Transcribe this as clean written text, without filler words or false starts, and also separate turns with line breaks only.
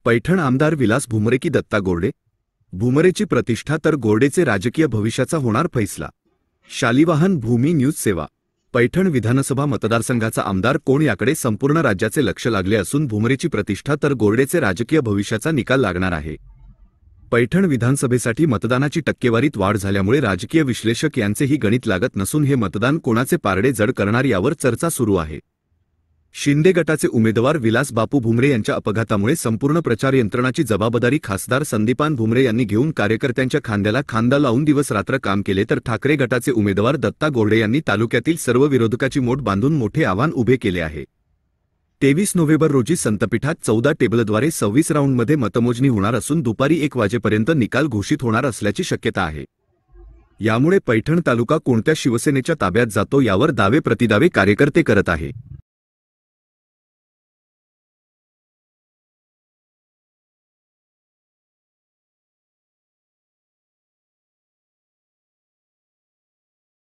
पैठण आमदार विलास भुमरे की दत्ता गोरडे? भुमरेची प्रतिष्ठा तर गोरडेचे राजकीय भविष्याचा होणार फैसला। शालिवाहन भूमी न्यूज सेवा। पैठण विधानसभा मतदारसंघाचा आमदार कोण याकडे संपूर्ण राज्याचे लक्ष लागले असून भुमरेची प्रतिष्ठा तर गोरडेचे राजकीय भविष्याचा निकाल लागणार आहे। पैठण विधानसभेसाठी मतदानाची टक्केवारीत वाढ झाल्यामुळे राजकीय विश्लेषक यांचेही गणित लागत नसून हे मतदान कोणाचे पारडे जड करणार यावर चर्चा सुरू आहे। शिंदे गटाचे उमेदवार विलास बापू भुमरे यांच्या अपघातामुळे संपूर्ण प्रचार यंत्रणाची जबाबदारी खासदार संदीपान भुमरे यांनी घेऊन कार्यकर्त्यांच्या खांद्याला खांदा लावून दिवस रात्र काम केले, तर ठाकरे गटाचे उमेदवार दत्ता गोरडे यांनी तालुक्यातील सर्व विरोधकाची मोठ बांधून मोठे आव्हान उभे केले आहे। 23 नोव्हेंबर रोजी संतपीठात 14 टेबलद्वारे 26 राऊंडमध्ये मतमोजणी होणार असून दुपारी 1 वाजेपर्यंत निकाल घोषित होणार असल्याची शक्यता आहे। यामुळे पैठण तालुका कोणत्या शिवसेनेच्या ताब्यात जातो यावर दावे प्रतिदावे कार्यकर्ते करत आहेत।